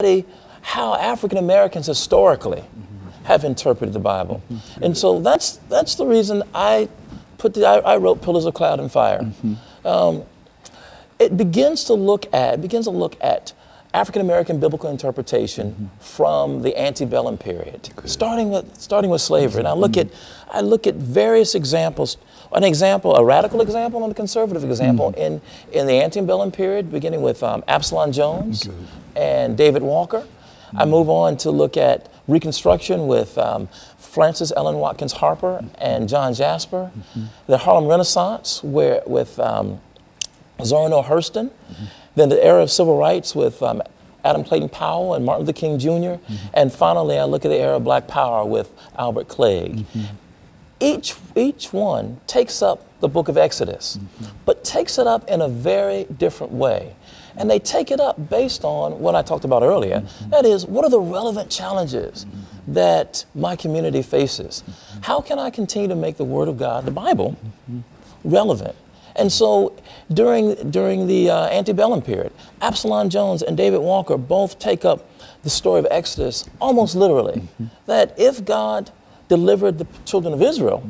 study how African Americans historically have interpreted the Bible. And so that's the reason I wrote Pillars of Cloud and Fire. It begins to look at African American biblical interpretation from the antebellum period, starting with slavery. And I look at various examples. A radical example and a conservative example in the antebellum period, beginning with Absalom Jones and David Walker. I move on to look at Reconstruction with Frances Ellen Watkins Harper and John Jasper. The Harlem Renaissance with Zora Neale Hurston. Then the era of civil rights with Adam Clayton Powell and Martin Luther King Jr. And finally, I look at the era of Black Power with Albert Clegg. Each one takes up the book of Exodus, but takes it up in a very different way. And they take it up based on what I talked about earlier. That is, what are the relevant challenges that my community faces? How can I continue to make the Word of God, the Bible, relevant? And so during the antebellum period, Absalom Jones and David Walker both take up the story of Exodus almost literally. That if God delivered the children of Israel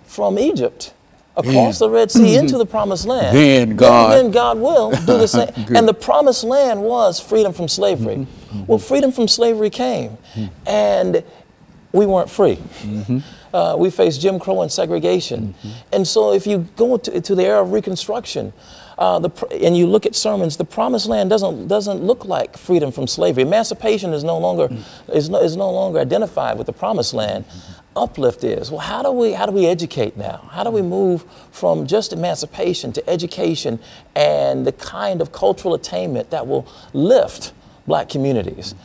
from Egypt, across the Red Sea into the Promised Land, then God will do the same. And the Promised Land was freedom from slavery. Well, freedom from slavery came, and we weren't free. We faced Jim Crow and segregation. And so if you go to the era of Reconstruction, and you look at sermons, the Promised Land doesn't look like freedom from slavery. Emancipation is no longer identified with the Promised Land. Uplift is. Well, how do we educate now? How do we move from just emancipation to education and the kind of cultural attainment that will lift Black communities?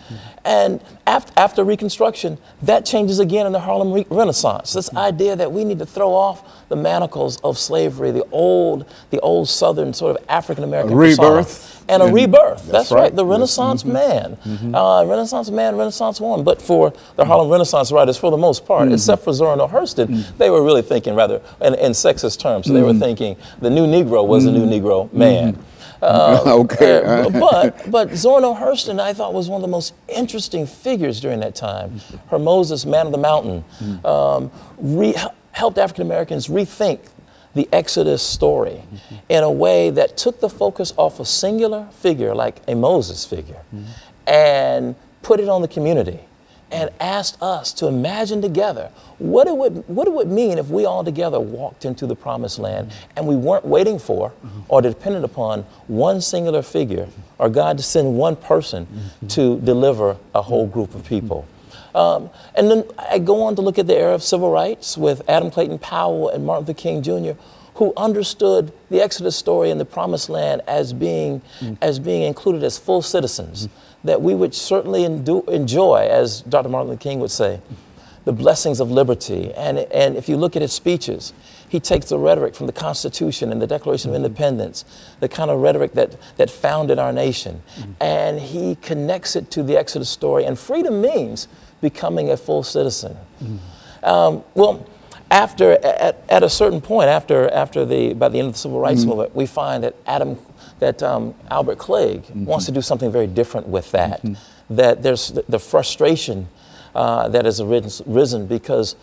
And after Reconstruction, that changes again in the Harlem Renaissance. This idea that we need to throw off the manacles of slavery, the old Southern sort of African American rebirth. And a rebirth. That's right. The Renaissance man. Renaissance man, Renaissance woman. But for the Harlem Renaissance writers, for the most part, except for Zora Neale Hurston, they were really thinking rather in sexist terms. So they were thinking the new Negro was the new Negro man. But Zora Neale Hurston, I thought, was one of the most interesting figures during that time. Her Moses, Man of the Mountain, helped African Americans rethink the Exodus story in a way that took the focus off a singular figure like a Moses figure and put it on the community and asked us to imagine together what it would mean if we all together walked into the Promised Land and we weren't waiting for or dependent upon one singular figure or God to send one person to deliver a whole group of people. And then I go on to look at the era of civil rights with Adam Clayton Powell and Martin Luther King Jr., who understood the Exodus story in the Promised Land as being included as full citizens, that we would certainly enjoy, as Dr. Martin Luther King would say, the blessings of liberty. And if you look at his speeches, he takes the rhetoric from the Constitution and the Declaration of Independence, the kind of rhetoric that founded our nation, and he connects it to the Exodus story. And freedom means becoming a full citizen. Well, at a certain point, by the end of the Civil Rights Movement, we find that Albert Clegg wants to do something very different with that. That there's the frustration that has risen because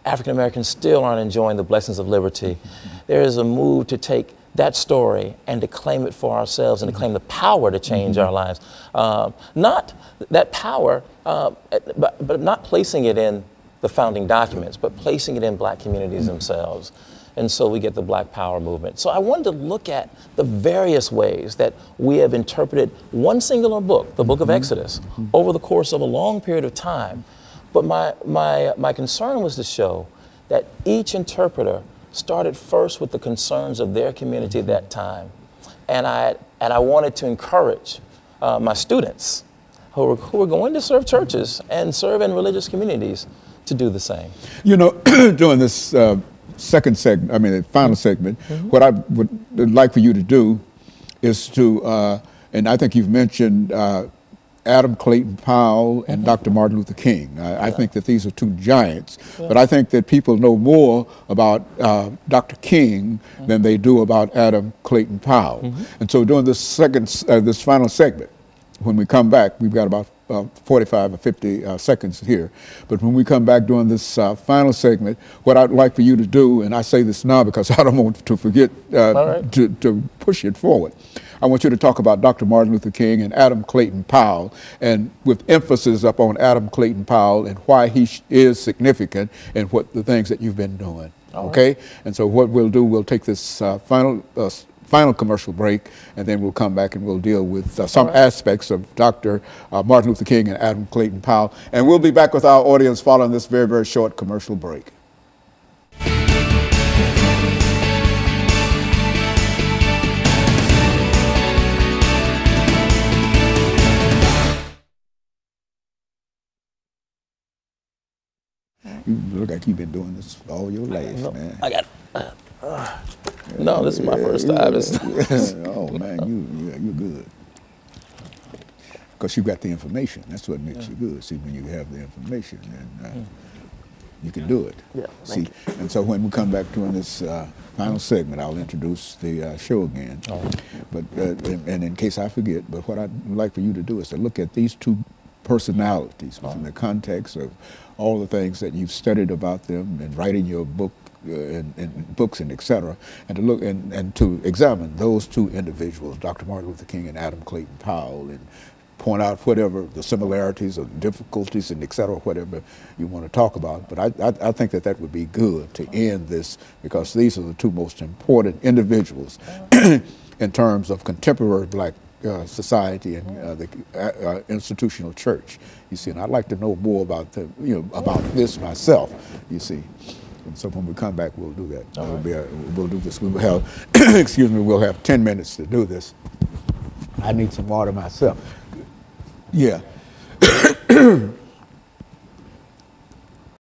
African Americans still aren't enjoying the blessings of liberty. There is a move to take that story and to claim it for ourselves and to claim the power to change our lives. Not that power, but not placing it in the founding documents, but placing it in Black communities themselves. And so we get the Black Power movement. So I wanted to look at the various ways that we have interpreted one singular book, the book of Exodus, over the course of a long period of time. But my concern was to show that each interpreter started first with the concerns of their community at that time. And I wanted to encourage my students who were going to serve churches and serve in religious communities to do the same. You know, during this second segment, I mean, the final segment, what I would like for you to do is to, and I think you've mentioned Adam Clayton Powell and Dr. Martin Luther King. I think that these are two giants, but I think that people know more about Dr. King than they do about Adam Clayton Powell. And so during this final segment, when we come back, we've got about 45 or 50 seconds here. But when we come back during this final segment, what I'd like for you to do, and I say this now because I don't want to forget to push it forward. I want you to talk about Dr. Martin Luther King and Adam Clayton Powell, and with emphasis up on Adam Clayton Powell and why he is significant and what the things that you've been doing. Okay? And so what we'll do, we'll take this final commercial break, and then we'll come back and we'll deal with some aspects of Dr. Martin Luther King and Adam Clayton Powell. And we'll be back with our audience following this very, very short commercial break. You look like you've been doing this all your life, man. I got no, this is my first time. Oh, man, you're good. Because you got the information. That's what makes you good. See, when you have the information, and you can do it. Yeah, see, and so when we come back during this final segment, I'll introduce the show again. But and in case I forget, but what I'd like for you to do is to look at these two personalities within the context of all the things that you've studied about them and writing your book and books and et cetera, and to look and to examine those two individuals, Dr. Martin Luther King and Adam Clayton Powell, and point out whatever the similarities or difficulties and et cetera, whatever you want to talk about. But I think that would be good to end this, because these are the two most important individuals in terms of contemporary black society and the institutional church, you see. And I'd like to know more about about this myself, you see. And so when we come back, we'll do that. We'll do this. We will have, excuse me, we'll have 10 minutes to do this. I need some water myself. Yeah.